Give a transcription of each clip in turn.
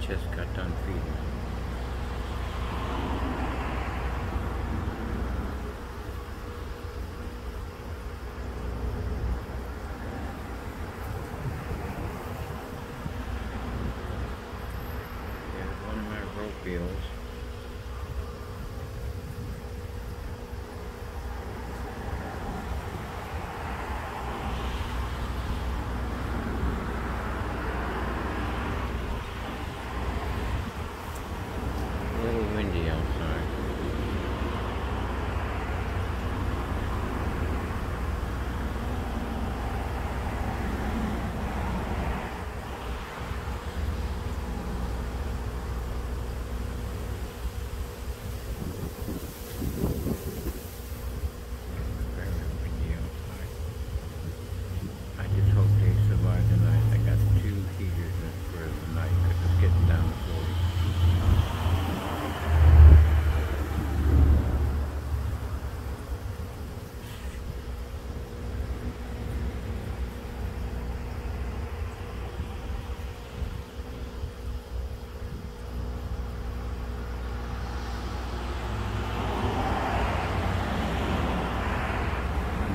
just got done feeding. There's one of my rope eels. A little windy outside. Very windy outside. I just hope they survive the night. I got 2 heaters for the night because it's getting down to 40.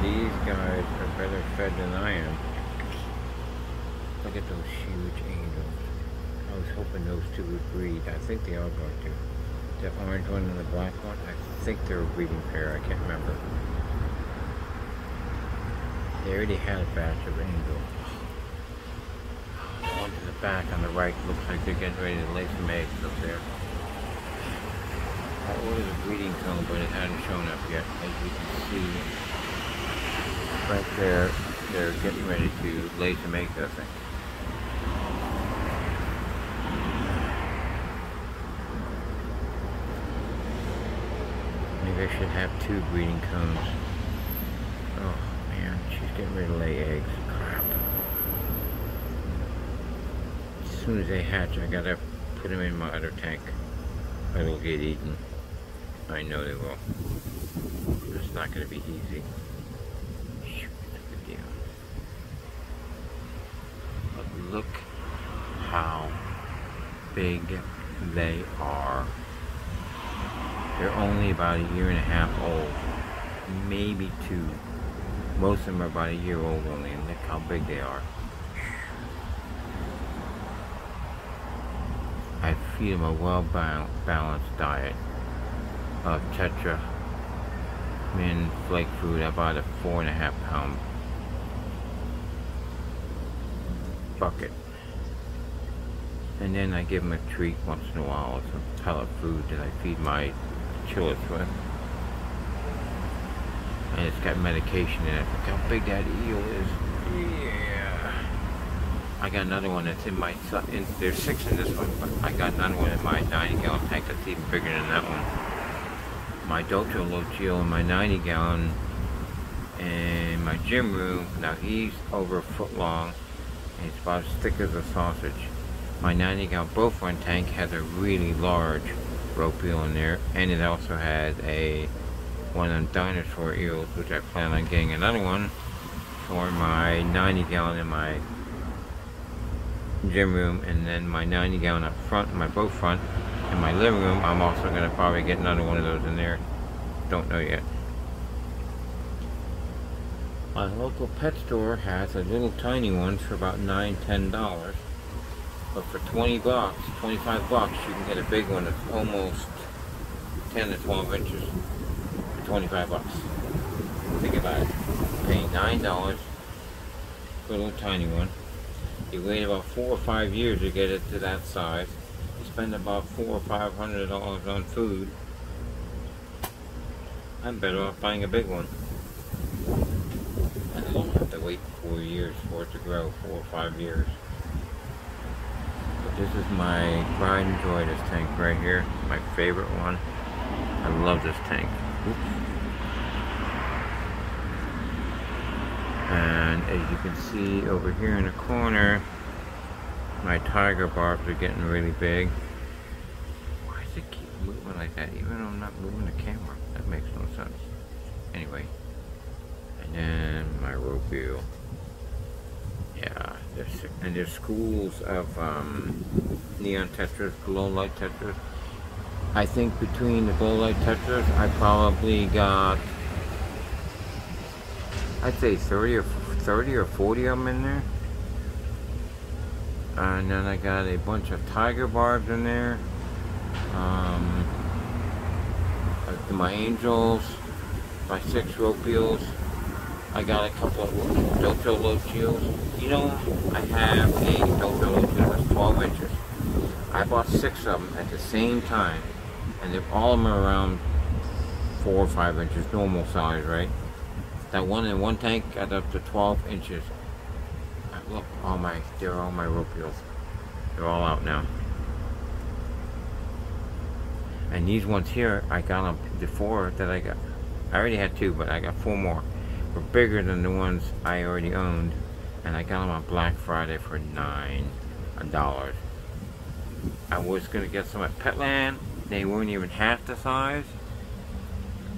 These guys are better fed than I am. Look at those huge angels. I was hoping those two would breed. I think they are going to. The orange one and the black one, I think they're a breeding pair. I can't remember. They already had a batch of angels. The one to the back on the right looks like they're getting ready to lay some eggs up there. I ordered a breeding cone, but it hadn't shown up yet. As you can see, right there, they're getting ready to lay some eggs, I think. Maybe I should have 2 breeding cones. Oh man, she's getting ready to lay eggs. Crap. As soon as they hatch, I gotta put them in my other tank. Or they'll get eaten. I know they will. It's not gonna be easy. Shoot, that's a good deal. But look how big they are. They're only about 1.5 years old. Maybe 2. Most of them are about 1 year old only, and look how big they are. I feed them a well-balanced diet of Tetra Min flake food. I bought a 4.5 pound bucket. And then I give them a treat once in a while with some pellet food that I feed my chillers with. And it's got medication in it. Look how big that eel is. Yeah. I got another one that's in my, there's 6 in this one, but I got another one in my 90-gallon tank that's even bigger than that one. My Docho Lochio in my 90-gallon in my gym room. Now he's over 1 foot long and he's about as thick as a sausage. My 90-gallon Beaufort tank has a really large rope eel in there, and it also has one of them dinosaur eels, which I plan on getting another one for my 90-gallon in my gym room, and then my 90-gallon up front in my boat front in my living room. I'm also going to probably get another one of those in there. Don't know yet. My local pet store has a little tiny one for about $9–10. But for 20 bucks, 25 bucks, you can get a big one that's almost 10 to 12 inches for 25 bucks. Think about it. Paying $9 for a little tiny one. You wait about 4 or 5 years to get it to that size. You spend about $400 or $500 on food. I'm better off buying a big one. And I don't have to wait 4 years for it to grow, 4 or 5 years. But this is my pride and joy, this tank right here. My favorite one. I love this tank. Oops. And as you can see over here in the corner, my tiger barbs are getting really big. Why does it keep moving like that even though I'm not moving the camera? That makes no sense. Anyway, and then my rope eel. Yeah, they're and there's schools of neon tetras, glow light tetras. I think between the glow light tetras, I probably got, I'd say 30 or 40 of them in there. And then I got a bunch of tiger barbs in there. My angels, my 6 ropios. I got a couple of Dojo Lochios. You know, I have a Dojo Lochio that's 12 inches. I bought 6 of them at the same time, and all of them are around 4 or 5 inches, normal size, right? That one in one tank got up to 12 inches. Look, they're all my ropios. They're all out now. And these ones here, I got them, the 4 that I got. I already had 2, but I got 4 more. Were bigger than the ones I already owned. And I got them on Black Friday for $9. I was going to get some at Petland. They weren't even half the size.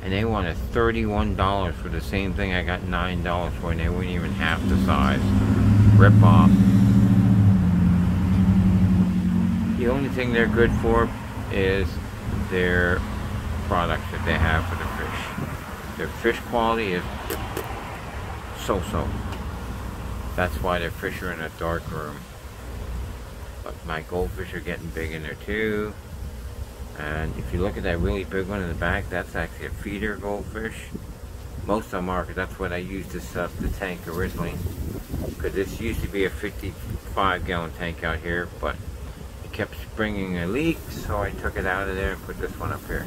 And they wanted $31 for the same thing I got $9 for, and they weren't even half the size. Rip off. The only thing they're good for is their products that they have for the fish. Their fish quality is so-so. That's why their fish are in a dark room. But my goldfish are getting big in there too. And if you look at that really big one in the back, that's actually a feeder goldfish. Most of them are, because that's what I used to set up the tank originally. Because this used to be a 55-gallon tank out here, but it kept springing a leak, so I took it out of there and put this one up here.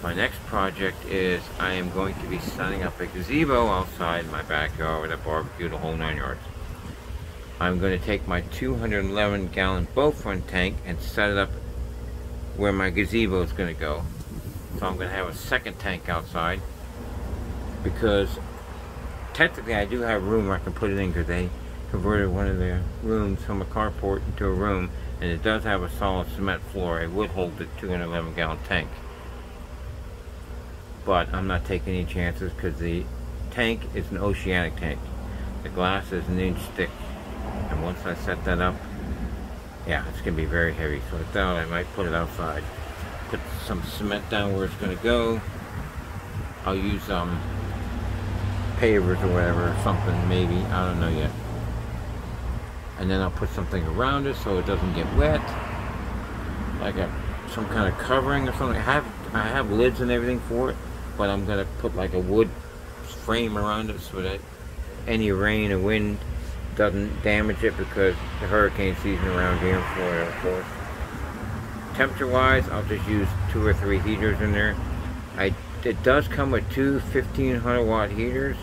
My next project is I am going to be setting up a gazebo outside my backyard with a barbecue, the whole 9 yards. I'm going to take my 211-gallon boat front tank and set it up where my gazebo is going to go. So I'm going to have a second tank outside, because technically I do have room where I can put it in, because they converted one of the rooms from a carport into a room, and it does have a solid cement floor. It would hold the 211-gallon tank. But I'm not taking any chances, because the tank is an oceanic tank. The glass is 1 inch thick. And once I set that up, yeah, it's going to be very heavy. So I thought I might put it outside. Put some cement down where it's going to go. I'll use pavers or whatever, or something maybe. I don't know yet. And then I'll put something around it so it doesn't get wet. Like some kind of covering or something. I have lids and everything for it, but I'm going to put like a wood frame around it so that any rain or wind doesn't damage it, because the hurricane season around here in Florida, of course. Temperature wise, I'll just use 2 or 3 heaters in there. It does come with 2 1500 watt heaters.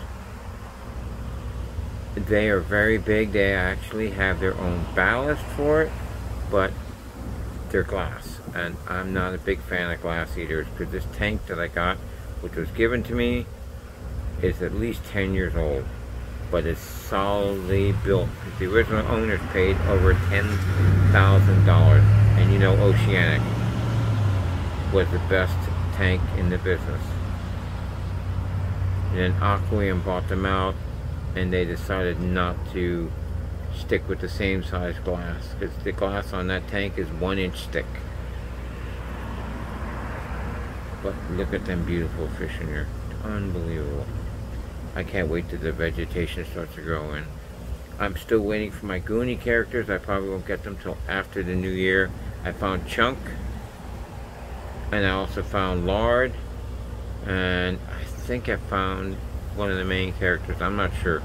They are very big. They actually have their own ballast for it, but they're glass, and I'm not a big fan of glass heaters, because this tank that I got, which was given to me, is at least 10 years old. But it's solidly built. The original owners paid over $10,000, and you know Oceanic was the best tank in the business. And then Aquarium bought them out, and they decided not to stick with the same size glass, because the glass on that tank is 1 inch thick. But look at them beautiful fish in here. Unbelievable. I can't wait till the vegetation starts to grow in. I'm still waiting for my Goonie characters. I probably won't get them till after the new year. I found Chunk, and I also found Lard, and I think I found one of the main characters. I'm not sure.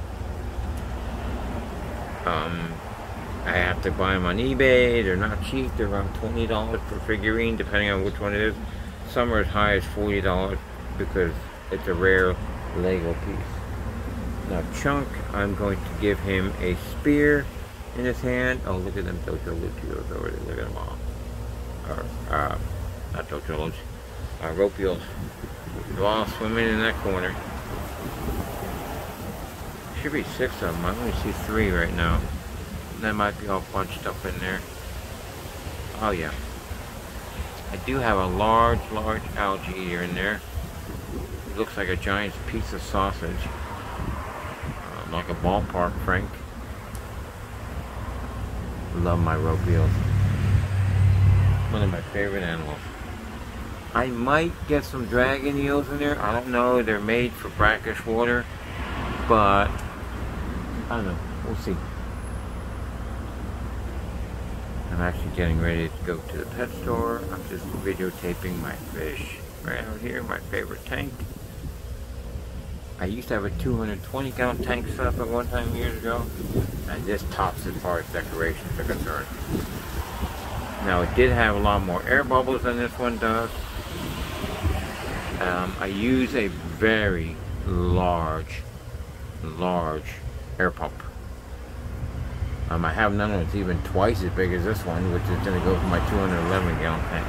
I have to buy them on eBay. They're not cheap. They're around $20 per figurine, depending on which one it is. Some are as high as $40 because it's a rare Lego piece. Now Chunk, I'm going to give him a spear in his hand. Oh, look at them Dojo Lochios over there. Look at them all. Or, not Dojo Lochios. Ropios. They're all swimming in that corner. Should be 6 of them. I only see 3 right now. They might be all bunched up in there. Oh yeah. I do have a large algae eater in there. It looks like a giant piece of sausage. Like a ballpark, Frank. Love my rope eels. One of my favorite animals. I might get some dragon eels in there. I don't know. They're made for brackish water, but I don't know. We'll see. I'm actually getting ready to go to the pet store. I'm just videotaping my fish right out here, my favorite tank. I used to have a 220 gallon tank set up at one time years ago, and this tops as far as decorations are concerned. Now it did have a lot more air bubbles than this one does. I use a very large air pump. I have none that's even twice as big as this one, which is going to go for my 211 gallon tank.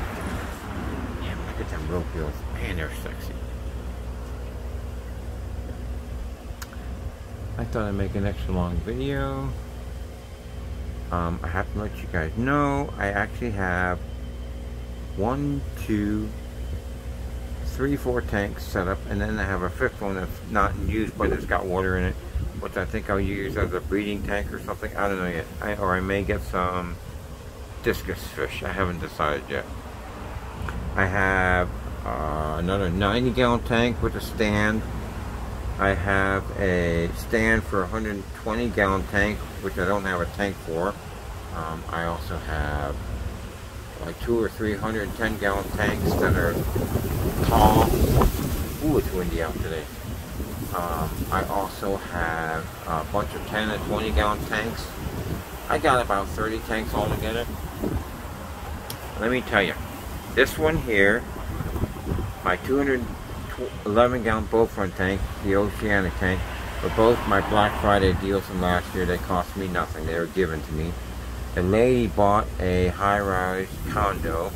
Yeah, look at them rope eels. Man, they're sexy. I thought I'd make an extra long video. I have to let you guys know I actually have 1, 2, 3, 4 tanks set up, and then I have a 5th one that's not used but it's got water in it, which I think I'll use as a breeding tank or something. I don't know yet. Or I may get some discus fish. I haven't decided yet. I have another 90 gallon tank with a stand. I have a stand for a 120 gallon tank, which I don't have a tank for. I also have like 2 or 3 110 gallon tanks that are tall. Ooh, it's windy out today. I also have a bunch of 10 and 20 gallon tanks. I got about 30 tanks altogether. Let me tell you, this one here, my 211 gallon Beaufort tank, the Oceanic tank, were both my Black Friday deals from last year. They cost me nothing. They were given to me. The lady bought a high-rise condo,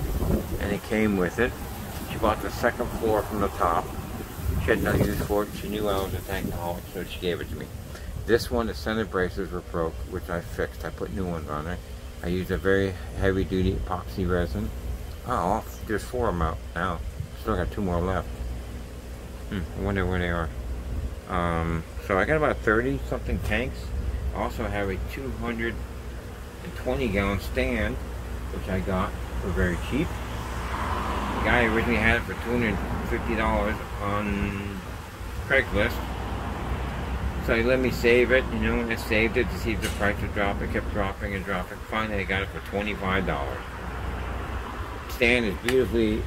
and it came with it. She bought the 2nd floor from the top. She had no use for it. She knew I was a tankaholic, so she gave it to me. This one, the center braces were broke, which I fixed. I put new ones on it. I used a very heavy-duty epoxy resin. Oh, there's 4 of them out now. Still got 2 more left. I wonder where they are. So I got about 30-something tanks. I also have a 220 gallon stand, which I got for very cheap. The guy originally had it for $250 on Craigslist. So he let me save it, you know, and I saved it to see if the price would drop. It kept dropping and dropping. Finally, I got it for $25. Stand is beautifully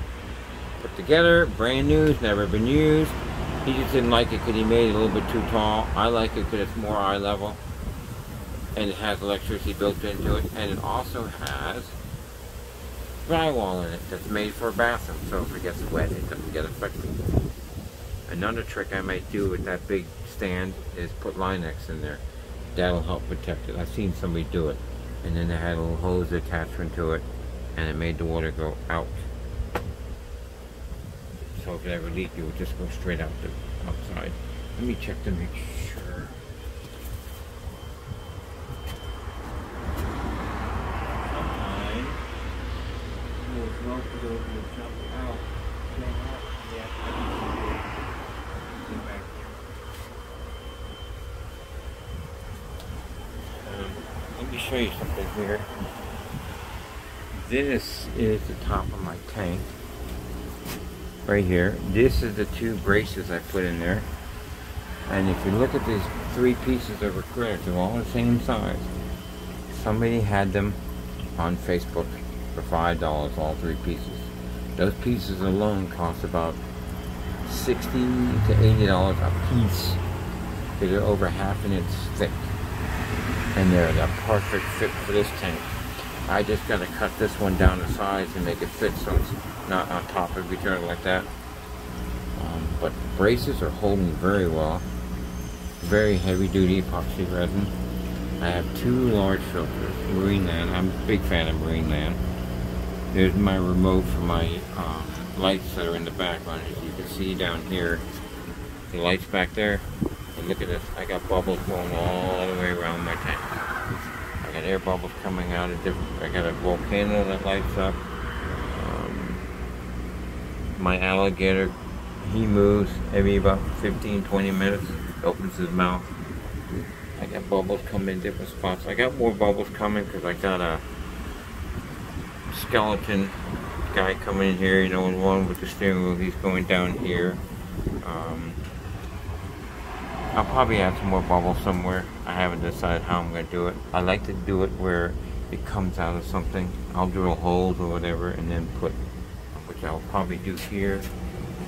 put together, brand new, it's never been used. He just didn't like it because he made it a little bit too tall. I like it because it's more eye level, and it has electricity built into it, and it also has drywall in it that's made for a bathroom, so if it gets wet, it doesn't get affected. Another trick I might do with that big stand is put Linex in there. That'll help protect it. I've seen somebody do it, and then they had a little hose attachment to it, and it made the water go out. So if it ever leaked, it would just go straight out the outside. Let me check to make sure. Sometimes those rope will jump out. Yeah, back here. Let me show you something here. This is the top of my tank. Right here. This is the 2 braces I put in there. And if you look at these 3 pieces of acrylic, they're all the same size. Somebody had them on Facebook for $5, all 3 pieces. Those pieces alone cost about $60 to $80 a piece. They're over ½ an inch thick. And they're the perfect fit for this tank. I just got to cut this one down to size and make it fit so it's not on top of each other like that. But the braces are holding very well. Very heavy duty epoxy resin. I have 2 large filters. Marineland. I'm a big fan of Marineland. There's my remote for my lights that are in the background. As you can see down here, the lights back there. And look at this. I got bubbles going all the way around my tank. I got air bubbles coming out of different. I got a volcano that lights up. My alligator, he moves every about 15-20 minutes. Opens his mouth. I I got bubbles coming in different spots. I got more bubbles coming because I got a skeleton guy coming in here, you know, and one with the steering wheel. He's going down here. I'll probably add some more bubbles somewhere. I haven't decided how I'm going to do it. I like to do it where it comes out of something. I'll drill holes or whatever and then put, which I'll probably do here,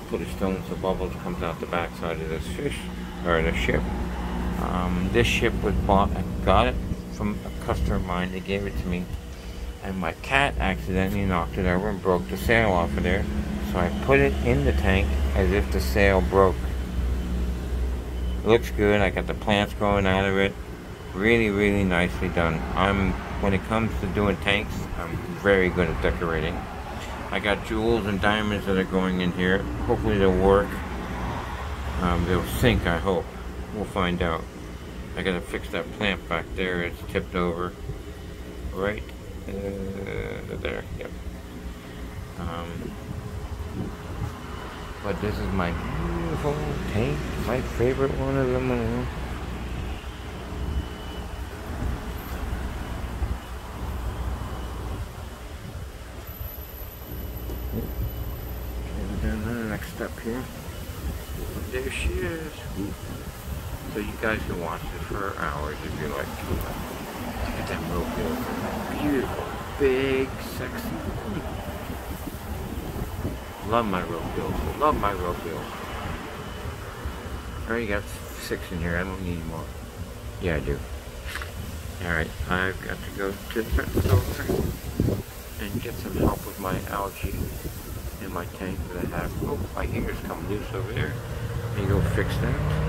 put a stone so bubbles comes out the back side of this fish, or the ship. This ship was bought, I got it from a customer of mine. They gave it to me. And my cat accidentally knocked it over and broke the sail off of there. So I put it in the tank as if the sail broke. It looks good. I got the plants growing out of it. Really, really nicely done. When it comes to doing tanks, I'm very good at decorating. I got jewels and diamonds that are going in here. Hopefully they'll work. They'll sink, I hope. We'll find out. I gotta fix that plant back there. It's tipped over. Right there, yep. But this is my beautiful tank, my favorite one of them all. And then the next step here. There she is. So you guys can watch this for hours if you like. Look at that roadkill. Beautiful, big, sexy. Love my roadkill. Love my roadkill. I already got 6 in here. I don't need more. Yeah, I do. Alright, I've got to go to the pet store and get some help with my algae in my tank that I have. Oh, my hair's come loose over there. Let me go fix that.